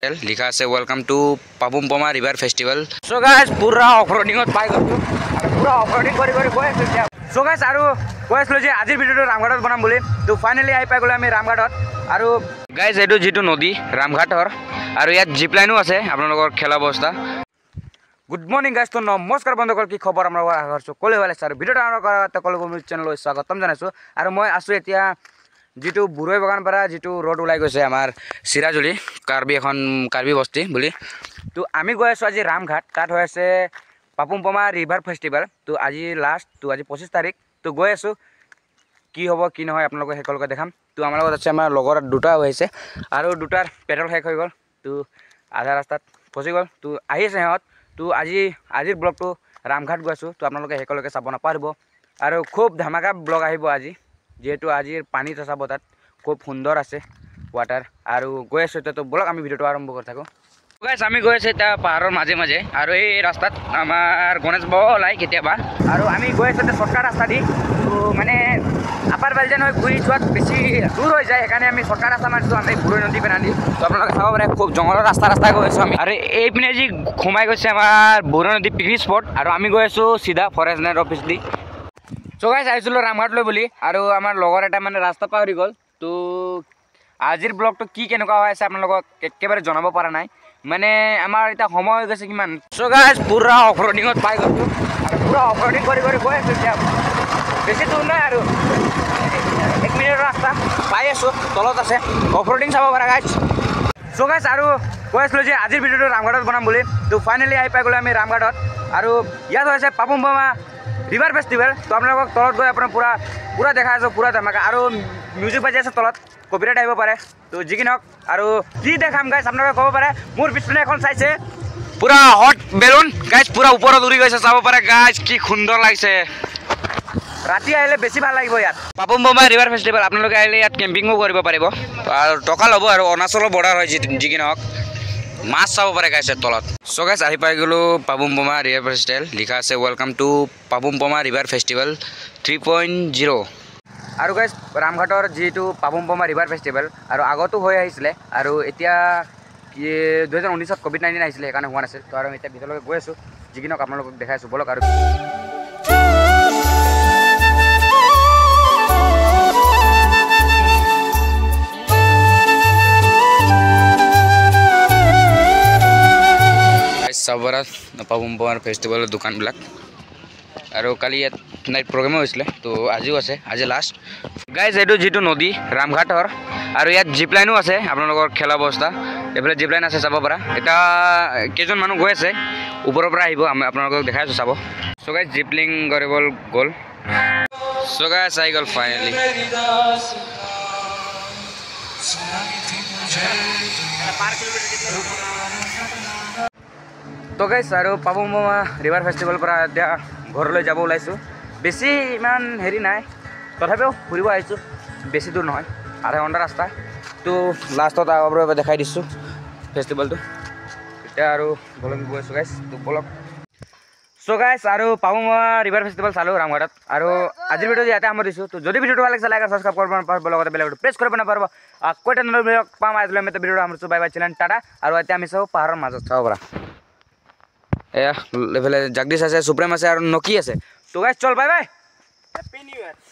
लिखा আছে welcome to पापुमपमा रिवर फेस्टिवल। सो गाइस पूरा ऑफरोडिंगत पाई गयो पूरा ऑफरोडिंग करी करी गय আছে। सो गाइस आरो কৈছিল যে আজিৰ ভিডিওটো ৰামঘাটত বনাম বুলি, তো ফাইনালি আহি পাই গলো আমি ৰামঘাটত। আৰু গাইস এটো যেটো নদী ৰামঘাটৰ আৰু ইয়াত জিপ লাইনো আছে আপোনালোকৰ খেলা অৱস্থা। গুড মৰ্নিং গাইস, তো নমস্কাৰ বন্ধুসকল, কি খবৰ? আমাৰ আগৰছো কলে ভাল আছে আৰু ভিডিওটো আৰম্ভ কৰাৰ আগতে কলে মোৰ চেনেললৈ স্বাগতম জনাইছো। আৰু মই আছো এতিয়া যেটো বুৰৈ বাগান পৰা যেটো रोड ওলাই গৈছে আমাৰ সিৰাজুলি কাৰ্বি বস্তি বুলি। তো আমি গৈ আছো আজি ৰামঘাট, তাত হৈ আছে পাপুমপমা ৰিভাৰ ফেষ্টিভেল। তো আজি লাষ্ট, তো আজি 25 তাৰিখ। তো গৈ আছো, কি হ'ব কি নহয় আপোনালোকক সকলোকে দেখাম। তো আমাৰ লগত আছে আমাৰ লগৰ দুটা হৈছে আৰু দুটাৰ পেট্ৰল শেষ হৈ গ'ল, তো আধা ৰাস্তাত ফচি গ'ল। তো আহিছে সিহঁত। তো আজিৰ ব্লগটো ৰামঘাট গৈ আছো, তো আপোনালোকে সকলোকে চাব নাপাৰিব আৰু খুব ধামাকা ব্লগ আহিব আজি, যেহেতু আজিৰ পানীটো চাব, তাত খুব সুন্দৰ আছে वाटर। और गई आसो तो बोलक आम भिडियो आरम्भ कर थको। गाइस आम गई आसो इतना पहाड़र माजे माजे और ये रास्ता आमार गणेश बाबा लाई केतियाबा और आम गई आसो शर्टकाट रास्ता दी। तो माने आपार बालजान घूरी जात बेसि दूर हो जाए, সেইকাৰণে আমি शर्टकाट रास्ता मारिছো আমি বুৰৈ নদী পেনা দি। तो আপোনালোকে চাব পাৰে খুব জংগলৰ ৰাস্তা গৈ আছো আমি। আৰু এইপিনে যি সোমাই গৈছে আমাৰ বুৰৈ নদী পিকনিক স্পট, আৰু আমি গৈ আছো সিধা ফৰেষ্ট ল্যান্ড অফিস দি। সো গাইস আহিছিলো ৰামঘাটলৈ বুলি, আৰু আমাৰ লগৰ এটা মানে ৰাস্তা পাহৰি গ'ল। তো আজিৰ ব্লগটো কি কেনেকুৱা হৈ আছে আপোনালোকক একেবাৰে জনাব পৰা নাই, মানে আমাৰ এটা সময় হৈ গৈছে কিমান। সো গাইস পুৰা অফৰোডিঙত পাই গৈছো আৰু পুৰা অফৰোডিং কৰি কৰি গৈ আছো। এতিয়া বেছি দূৰ নাই আৰু 1 মিনিটৰ ৰাস্তা পাই আছো, তলত আছে অফৰোডিং চাব পাৰা গাইস। সো গাইস আৰু কৈছিলো যে আজিৰ ভিডিওটো ৰামঘাটত বনাম বুলি, তো ফাইনালি আহি পাই গ'লো আমি ৰামঘাটত। আৰু ইয়াত হৈছে পাপুমপমা ৰিভাৰ ফেষ্টিভেল। তো আপোনালোকক তলত গৈ আপোনাৰ পুৰা দেখা আছো, পুৰা ধামাকা আৰু মিউজিক বাজি আছে তলত, কপিৰাইট আহিব পাৰে। তো যি কি নহওক আৰু কি দেখাম গাইছ আপোনালোকে ক'ব পাৰে। মোৰ পিছপিনে এখন চাইছে পুৰা হট বেলুন গাইছ, পুৰা ওপৰত উৰি গৈছে, চাব পাৰে গাইছ কি সুন্দৰ লাগিছে। ৰাতি আহিলে বেছি ভাল লাগিব ইয়াত পাপুমপমা ৰিভাৰ ফেষ্টিভেল। আপোনালোকে আহিলে ইয়াত কেম্পিঙো কৰিব পাৰিব আৰু টকা ল'ব, আৰু অৰুণাচলৰ বৰ্ডাৰ হয় যি কি নহওক। মাছ চাব পাৰে গাইছে তলত। সো গাইছ আহি পাই গ'লো পাপুমপমা ৰিভাৰ ফেষ্টিভেল। লিখা আছে वेलकम टू পাপুমপমা ৰিভাৰ ফেষ্টিভেল 3.0। আৰু গাইছ ৰামঘাটৰ যেটো পাপুমপমা ৰিভাৰ ফেষ্টিভেল আৰু আগতো হৈ আহিছিলে, আৰু এতিয়া 2019ত COVID-19 আহিছিলে, সেইকাৰণে হোৱা নাছিল। তো আৰু এতিয়া ভিতৰলৈকে গৈ আছোঁ, যি কি নহওক আপোনালোকক দেখাই আছোঁ বলক। আৰু চাব পৰা পাপুমপমাৰ ফেষ্টিভেলৰ দোকানবিলাক। আৰু কালি ইয়াত নাইট প্ৰগ্ৰেমো হৈছিলে, তো আজিও আছে, আজি লাষ্ট গাইজ। এইটো যেটো নদী ৰামঘাটৰ আৰু ইয়াত জিপ লাইনো আছে আপোনালোকৰ খেলা অৱস্থা। এইফালে জিপ লাইন আছে চাব পৰা। এটা কেইজন মানুহ গৈ আছে, ওপৰৰ পৰা আহিব, আমি আপোনালোকক দেখাই আছোঁ চাব। সো গাইজ জিপলিং কৰিব গ'ল। সো গাইজ আহি গ'ল ফাইনেলি। তো গাইছ আৰু পাপুমপমা ৰিভাৰ ফেষ্টিভেলৰ পৰা এতিয়া ঘৰলৈ যাব ওলাইছোঁ। বেছি ইমান হেৰি নাই, তথাপিও ফুৰিব আহিছোঁ, বেছি দূৰ নহয়, আধা ঘণ্টা ৰাস্তা। তো লাষ্টত আগৰ দেখাই দিছোঁ ফেষ্টিভেলটো। এতিয়া আৰু বলক গৈ আছোঁ গাইছ, তো বলক। সো গাইছ আৰু পাপুমপমা ৰিভাৰ ফেষ্টিভেল চালোঁ ৰামঘাটত, আৰু আজিৰ ভিডিঅ'টো ইয়াতে সামৰিছোঁ। তো যদি ভিডিঅ'টো ভাল লাগিছে লাইক আৰু সাবস্ক্ৰাইব কৰিব নাপাৰিব, লগতে বেল আইকনটো প্ৰেছ কৰিব নাপাৰিব। আকৌ এটা নতুন ভিডিঅ' পাম আজিলৈ আমি ভিডিঅ'টো সামৰিছোঁ। Bye bye চিলেন Tata. আৰু এতিয়া আমি চাওঁ পাহাৰৰ মাজত চাব পৰা এয়া এইফালে জাগদিছ আছে, সুপ্ৰেম আছে আৰু নকি আছে। তো গাইছ চল বাই বাই, হেপী নিউ ইয়াৰ।